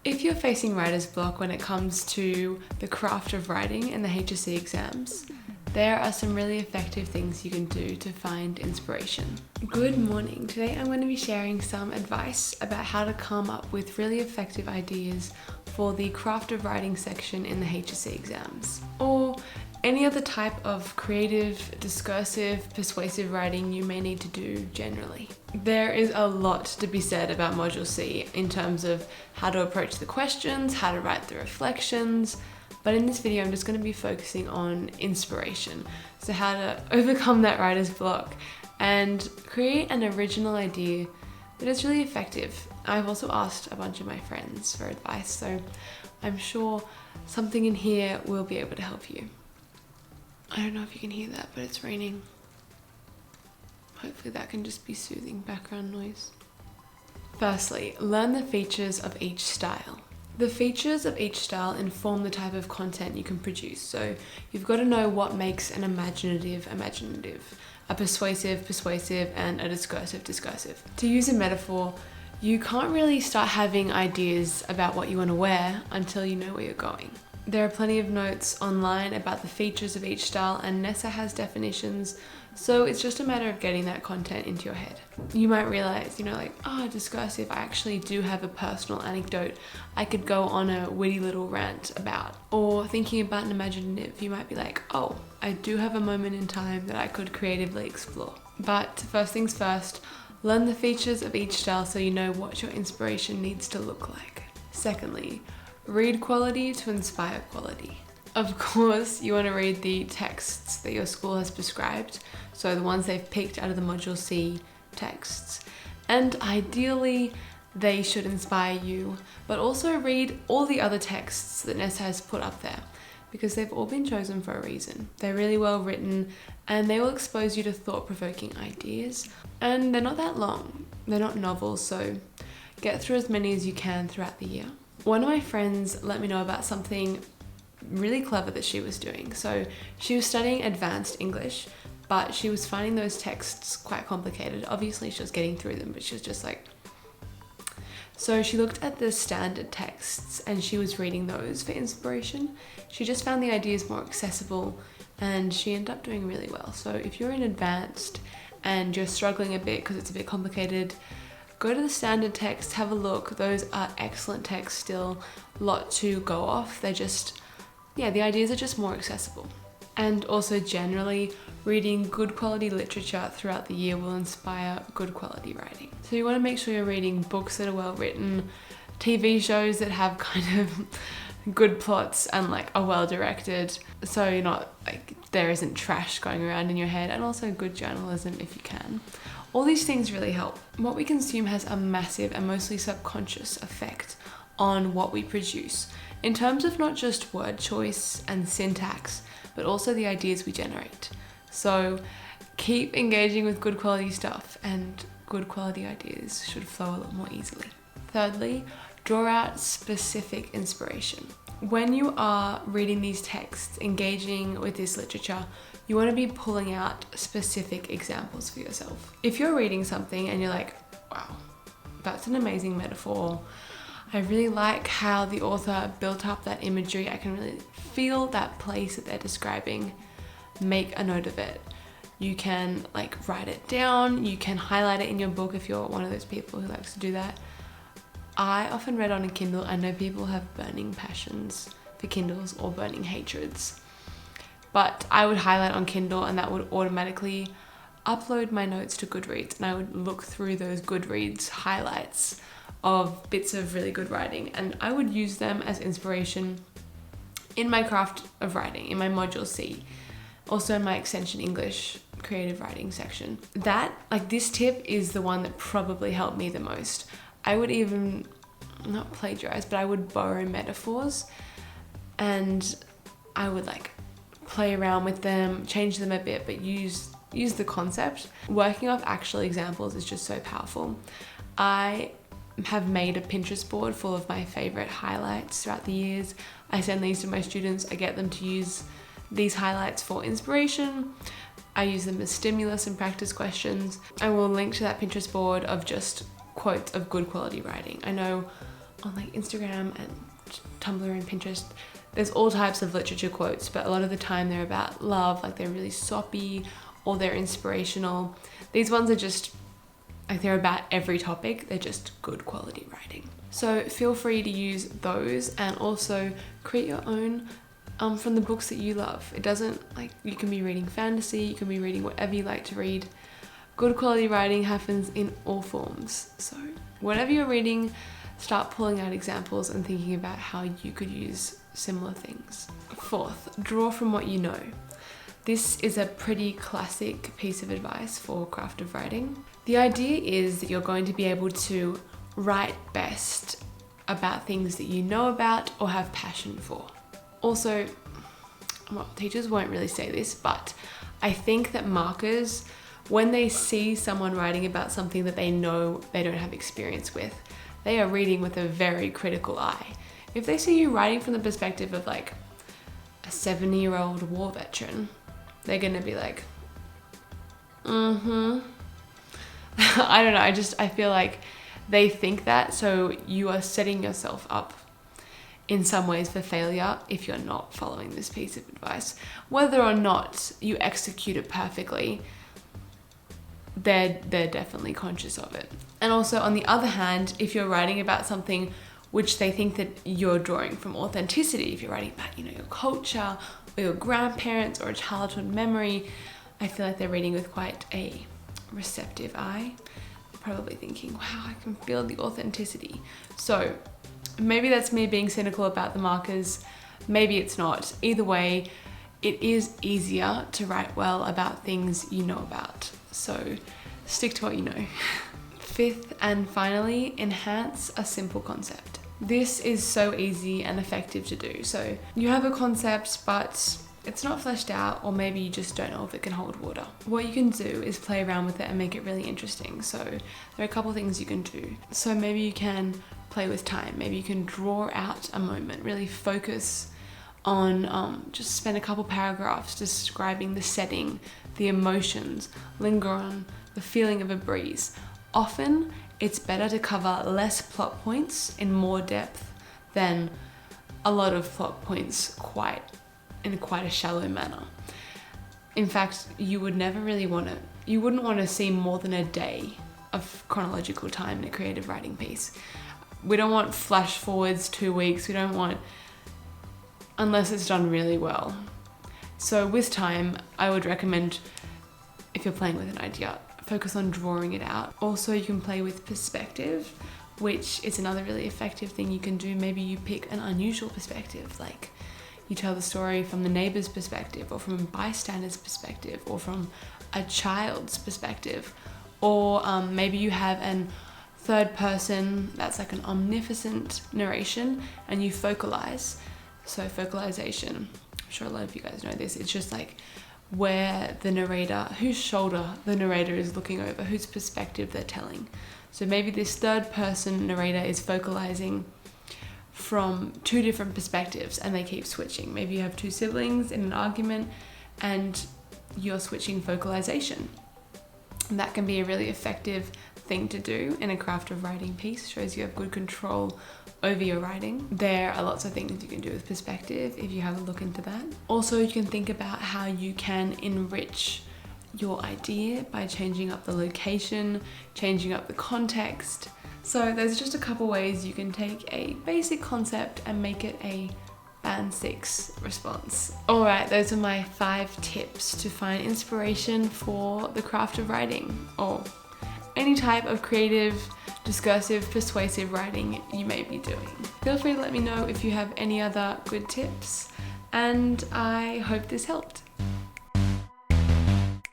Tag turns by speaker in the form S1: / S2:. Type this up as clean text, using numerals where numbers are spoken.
S1: If you're facing writer's block when it comes to the craft of writing and the HSC exams, there are some really effective things you can do to find inspiration. Good morning. Today I'm going to be sharing some advice about how to come up with really effective ideas for the craft of writing section in the HSC exams, or any other type of creative, discursive, persuasive writing you may need to do generally. There is a lot to be said about Module C in terms of how to approach the questions, how to write the reflections, but in this video I'm just going to be focusing on inspiration. So how to overcome that writer's block and create an original idea that is really effective. I've also asked a bunch of my friends for advice, so I'm sure something in here will be able to help you. I don't know if you can hear that, but it's raining. Hopefully that can just be soothing background noise. Firstly, learn the features of each style. The features of each style inform the type of content you can produce. So you've got to know what makes an imaginative, a persuasive, and a discursive. To use a metaphor, you can't really start having ideas about what you want to wear until you know where you're going. There are plenty of notes online about the features of each style, and Nessa has definitions, so it's just a matter of getting that content into your head. You might realize, discursive, I actually do have a personal anecdote I could go on a witty little rant about. Or thinking about an imaginative, you might be like, oh, I do have a moment in time that I could creatively explore. But first things first, learn the features of each style so you know what your inspiration needs to look like. Secondly, read quality to inspire quality. Of course, you want to read the texts that your school has prescribed, so the ones they've picked out of the Module C texts. And ideally, they should inspire you, but also read all the other texts that Nessa has put up there, because they've all been chosen for a reason. They're really well written, and they will expose you to thought-provoking ideas, and they're not that long. They're not novels, so get through as many as you can throughout the year. One of my friends let me know about something really clever that she was doing. So she was studying advanced English, but she was finding those texts quite complicated. Obviously she was getting through them, but she was just like... So she looked at the standard texts and she was reading those for inspiration. She just found the ideas more accessible and she ended up doing really well. So if you're in advanced and you're struggling a bit because it's a bit complicated, go to the standard text, have a look. Those are excellent texts still, a lot to go off. They're just, the ideas are just more accessible. And also generally, reading good quality literature throughout the year will inspire good quality writing. So you want to make sure you're reading books that are well written, TV shows that have kind of good plots and are well directed, so you're not there isn't trash going around in your head, and also good journalism if you can. All these things really help. What we consume has a massive and mostly subconscious effect on what we produce, in terms of not just word choice and syntax, but also the ideas we generate. So keep engaging with good quality stuff, and good quality ideas should flow a lot more easily. Thirdly, draw out specific inspiration. When you are reading these texts, engaging with this literature, you want to be pulling out specific examples for yourself. If you're reading something and you're like, wow, that's an amazing metaphor, I really like how the author built up that imagery, I can really feel that place that they're describing, make a note of it. You can write it down, you can highlight it in your book if you're one of those people who likes to do that. I often read on a Kindle. I know people have burning passions for Kindles or burning hatreds, but I would highlight on Kindle and that would automatically upload my notes to Goodreads, and I would look through those Goodreads highlights of bits of really good writing, and I would use them as inspiration in my craft of writing, in my Module C, also in my Extension English creative writing section. This tip is the one that probably helped me the most. I would even, not plagiarize, but I would borrow metaphors and I would play around with them, change them a bit, but use the concept. Working off actual examples is just so powerful. I have made a Pinterest board full of my favorite highlights throughout the years. I send these to my students. I get them to use these highlights for inspiration. I use them as stimulus and practice questions. I will link to that Pinterest board of just quotes of good quality writing. I know on like Instagram and Tumblr and Pinterest, there's all types of literature quotes, but a lot of the time they're about love, like they're really soppy or they're inspirational. These ones are just like they're about every topic, they're just good quality writing. So feel free to use those and also create your own from the books that you love. It doesn't, like, you can be reading fantasy, you can be reading whatever you like to read. Good quality writing happens in all forms. So whatever you're reading, start pulling out examples and thinking about how you could use similar things. Fourth, draw from what you know. This is a pretty classic piece of advice for craft of writing. The idea is that you're going to be able to write best about things that you know about or have passion for. Also, well, teachers won't really say this, but I think that markers, when they see someone writing about something that they know they don't have experience with, they are reading with a very critical eye. If they see you writing from the perspective of like a 70-year-old war veteran, they're gonna be like, I don't know, I feel like they think that, so you are setting yourself up in some ways for failure if you're not following this piece of advice. Whether or not you execute it perfectly, they're definitely conscious of it. And also on the other hand, if you're writing about something which they think that you're drawing from authenticity, if you're writing about, you know, your culture or your grandparents or a childhood memory, I feel like they're reading with quite a receptive eye. They're probably thinking, wow, I can feel the authenticity. So maybe that's me being cynical about the markers, maybe it's not. Either way, it is easier to write well about things you know about. So stick to what you know. Fifth and finally, enhance a simple concept. This is so easy and effective to do. So you have a concept, but it's not fleshed out, or maybe you just don't know if it can hold water. What you can do is play around with it and make it really interesting. So there are a couple things you can do. So maybe you can play with time. Maybe you can draw out a moment, really focus on just spend a couple paragraphs describing the setting, the emotions, linger on the feeling of a breeze. Often it's better to cover less plot points in more depth than a lot of plot points in quite a shallow manner. In fact, you wouldn't want to see more than a day of chronological time in a creative writing piece. We don't want flash forwards 2 weeks. We don't want, unless it's done really well. So with time, I would recommend, if you're playing with an idea, focus on drawing it out. Also, you can play with perspective, which is another really effective thing you can do. Maybe you pick an unusual perspective, like you tell the story from the neighbor's perspective, or from a bystander's perspective, or from a child's perspective. Or maybe you have an third person that's like an omniscient narration and you focalize. So focalization, I'm sure a lot of you guys know this, it's just like where the narrator, whose shoulder the narrator is looking over, whose perspective they're telling. So maybe this third person narrator is focalizing from 2 different perspectives and they keep switching. Maybe you have 2 siblings in an argument and you're switching focalization. And that can be a really effective thing to do in a craft of writing piece. Shows you have good control over your writing. There are lots of things you can do with perspective if you have a look into that. Also, you can think about how you can enrich your idea by changing up the location, changing up the context. So there's just a couple ways you can take a basic concept and make it a Band 6 response. Alright, those are my 5 tips to find inspiration for the craft of writing, or any type of creative, discursive, persuasive writing you may be doing. Feel free to let me know if you have any other good tips, and I hope this helped.